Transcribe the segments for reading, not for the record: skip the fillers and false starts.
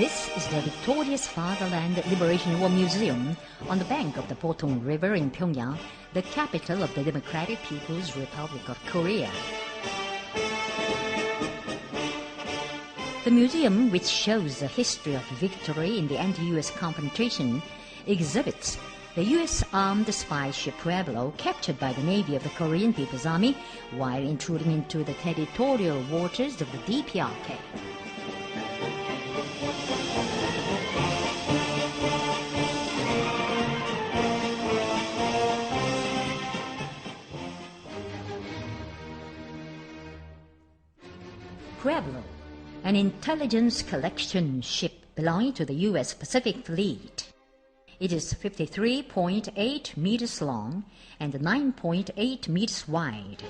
This is the Victorious Fatherland Liberation War Museum on the bank of the Potung River in Pyongyang, the capital of the Democratic People's Republic of Korea. The museum, which shows the history of victory in the anti-U.S. confrontation, exhibits the U.S. armed spy ship Pueblo captured by the Navy of the Korean People's Army while intruding into the territorial waters of the DPRK. Pueblo, an intelligence collection ship belonging to the U.S. Pacific Fleet. It is 53.8 meters long and 9.8 meters wide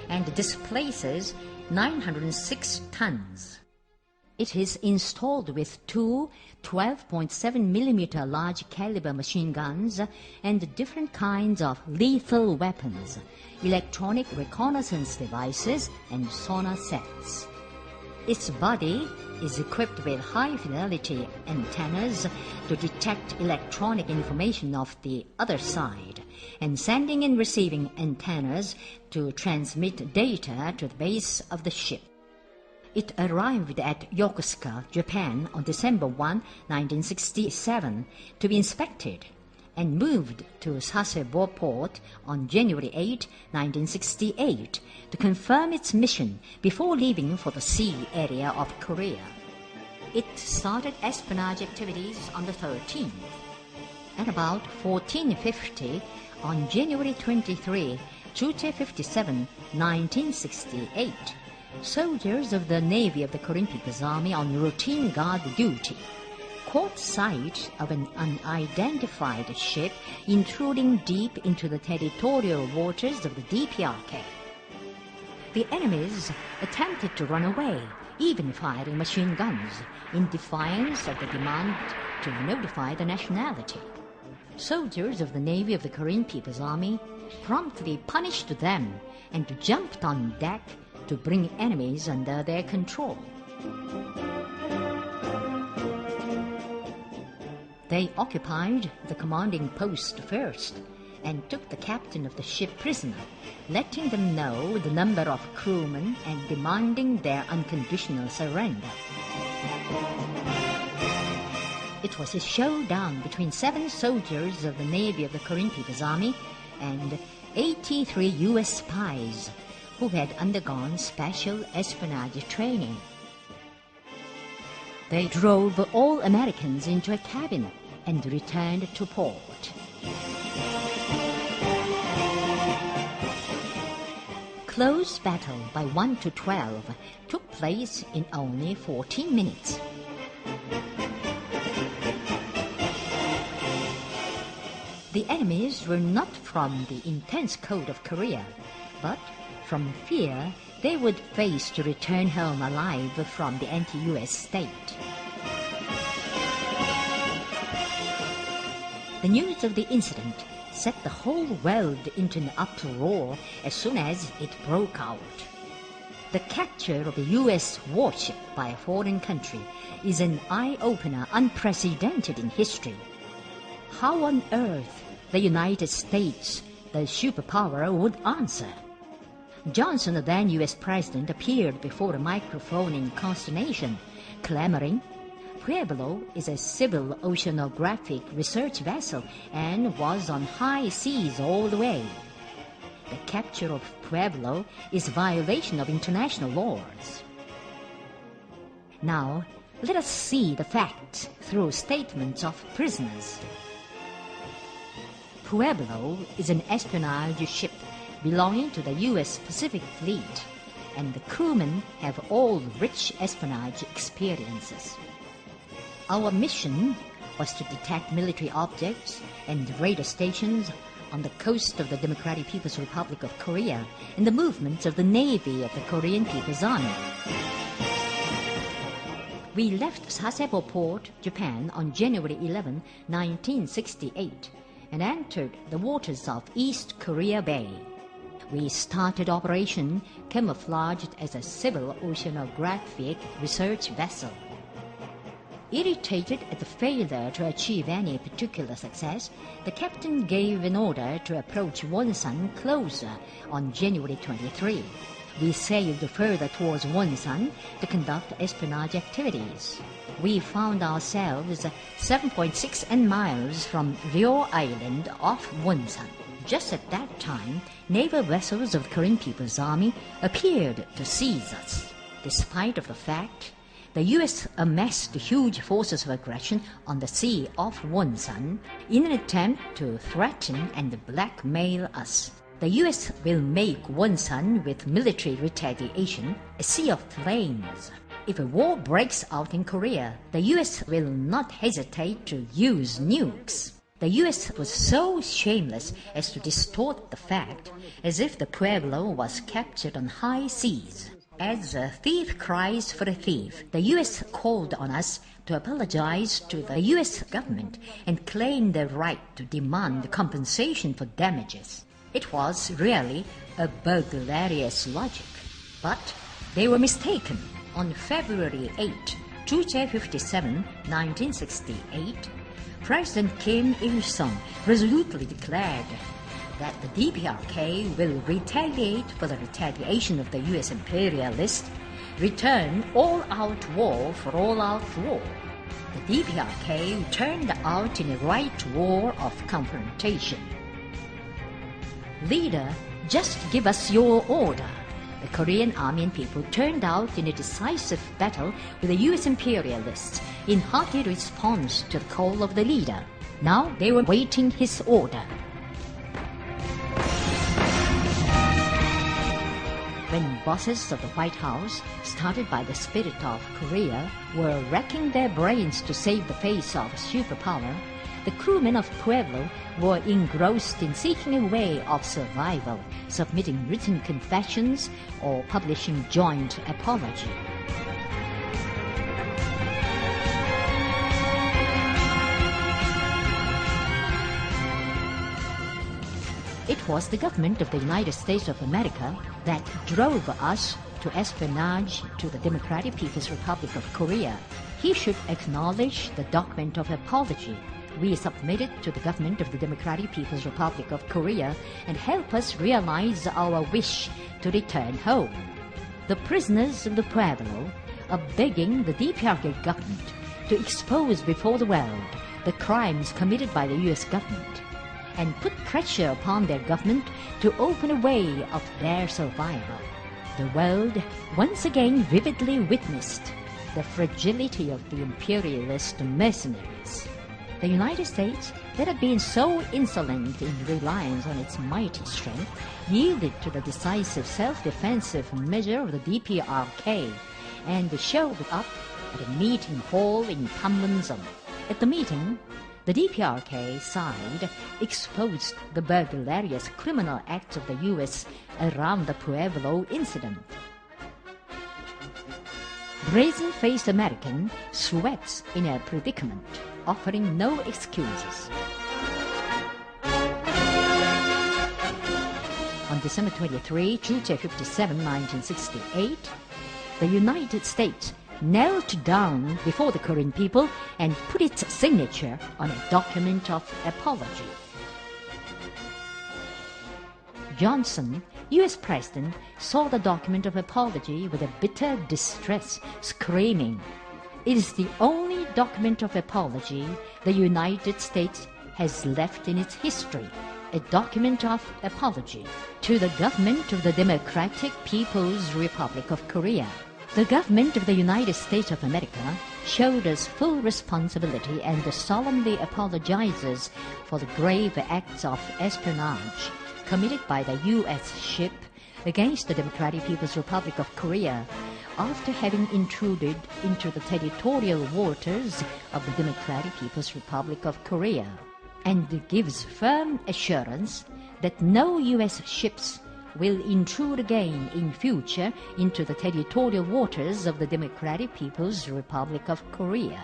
and displaces 906 tons. It is installed with two 12.7mm large caliber machine guns and different kinds of lethal weapons, electronic reconnaissance devices and sonar sets. Its body is equipped with high-fidelity antennas to detect electronic information of the other side, and sending and receiving antennas to transmit data to the base of the ship. It arrived at Yokosuka, Japan on December 1, 1967, to be inspected, and moved to Sasebo Port on January 8, 1968, to confirm its mission before leaving for the sea area of Korea. It started espionage activities on the 13th. At about 1450, on January 23, Juche 57, 1968, soldiers of the Navy of the Korean People's Army on routine guard duty caught sight of an unidentified ship intruding deep into the territorial waters of the DPRK. The enemies attempted to run away, even firing machine guns, in defiance of the demand to notify the nationality. Soldiers of the Navy of the Korean People's Army promptly punished them and jumped on deck to bring enemies under their control. They occupied the commanding post first and took the captain of the ship prisoner, letting them know the number of crewmen and demanding their unconditional surrender. It was a showdown between 7 soldiers of the Navy of the Korean People's Army and 83 U.S. spies who had undergone special espionage training. They drove all Americans into a cabin and returned to port. Close battle by 1 to 12 took place in only 14 minutes. The enemies were not from the intense cold of Korea, but from fear they would face to return home alive from the anti-U.S. state. The news of the incident set the whole world into an uproar as soon as it broke out. The capture of a U.S. warship by a foreign country is an eye-opener unprecedented in history. How on earth the United States, the superpower, would answer? Johnson, the then U.S. President, appeared before a microphone in consternation, clamoring, "Pueblo is a civil oceanographic research vessel and was on high seas all the way. The capture of Pueblo is a violation of international laws." Now, let us see the facts through statements of prisoners. Pueblo is an espionage ship belonging to the U.S. Pacific Fleet, and the crewmen have all rich espionage experiences. Our mission was to detect military objects and radar stations on the coast of the Democratic People's Republic of Korea and the movements of the Navy of the Korean People's Army. We left Sasebo Port, Japan on January 11, 1968 and entered the waters of East Korea Bay. We started operation camouflaged as a civil oceanographic research vessel. Irritated at the failure to achieve any particular success, the captain gave an order to approach Wonsan closer on January 23. We sailed further towards Wonsan to conduct espionage activities. We found ourselves 7.6 miles from Ryo Island off Wonsan. Just at that time, naval vessels of the Korean People's Army appeared to seize us. Despite of the fact, the U.S. amassed huge forces of aggression on the sea off Wonsan in an attempt to threaten and blackmail us. The U.S. will make Wonsan with military retaliation a sea of flames. If a war breaks out in Korea, the U.S. will not hesitate to use nukes. The U.S. was so shameless as to distort the fact as if the Pueblo was captured on high seas. As a thief cries for a thief, the U.S. called on us to apologize to the U.S. government and claim their right to demand compensation for damages. It was really a burglarious logic, but they were mistaken. On February 8, Juche 57, 1968, President Kim Il-sung resolutely declared that the DPRK will retaliate for the retaliation of the U.S. imperialists, return all-out war for all-out war. The DPRK turned out in a right war of confrontation. Leader, just give us your order. The Korean army and people turned out in a decisive battle with the U.S. imperialists in hearty response to the call of the leader. Now they were waiting his order. When bosses of the White House, started by the spirit of Korea, were racking their brains to save the face of superpower, the crewmen of Pueblo were engrossed in seeking a way of survival, submitting written confessions or publishing joint apology. It was the government of the United States of America that drove us to espionage to the Democratic People's Republic of Korea. He should acknowledge the document of apology we submitted to the government of the Democratic People's Republic of Korea and help us realize our wish to return home. The prisoners of the Pueblo are begging the DPRK government to expose before the world the crimes committed by the U.S. government and put pressure upon their government to open a way of their survival. The world once again vividly witnessed the fragility of the imperialist mercenaries. The United States, that had been so insolent in reliance on its mighty strength, yielded to the decisive self-defensive measure of the DPRK and showed up at a meeting hall in Panmunjom. At the meeting, the DPRK side exposed the burglarious criminal acts of the U.S. around the Pueblo incident. Brazen-faced American sweats in a predicament, offering no excuses. On December 23, Juche 57, 1968, the United States knelt down before the Korean people and put its signature on a document of apology. Johnson, U.S. President, saw the document of apology with a bitter distress, screaming, "It is the only document of apology the United States has left in its history, a document of apology to the government of the Democratic People's Republic of Korea." The government of the United States of America showed us full responsibility and solemnly apologizes for the grave acts of espionage committed by the U.S. ship against the Democratic People's Republic of Korea after having intruded into the territorial waters of the Democratic People's Republic of Korea, and gives firm assurance that no U.S. ships will intrude again in future into the territorial waters of the Democratic People's Republic of Korea.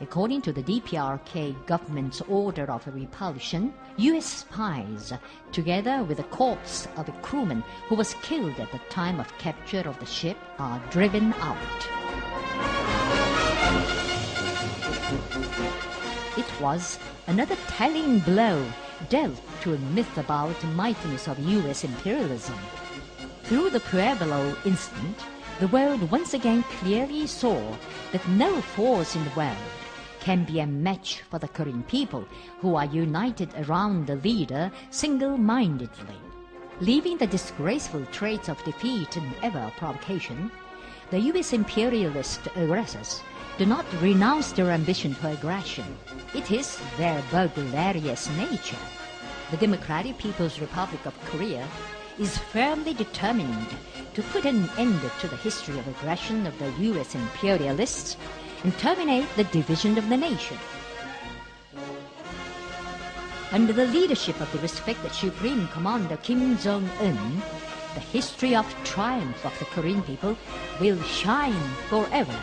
A according to the DPRK government's order of repulsion, U.S. spies, together with the corpse of a crewman who was killed at the time of capture of the ship, are driven out. It was another telling blow dealt to a myth about the mightiness of U.S. imperialism. Through the Pueblo incident, the world once again clearly saw that no force in the world can be a match for the Korean people, who are united around the leader single-mindedly. Leaving the disgraceful traits of defeat and ever provocation, the U.S. imperialist aggressors do not renounce their ambition for aggression. It is their burglarious nature. The Democratic People's Republic of Korea is firmly determined to put an end to the history of aggression of the U.S. imperialists and terminate the division of the nation. Under the leadership of the respected Supreme Commander Kim Jong-un, the history of triumph of the Korean people will shine forever.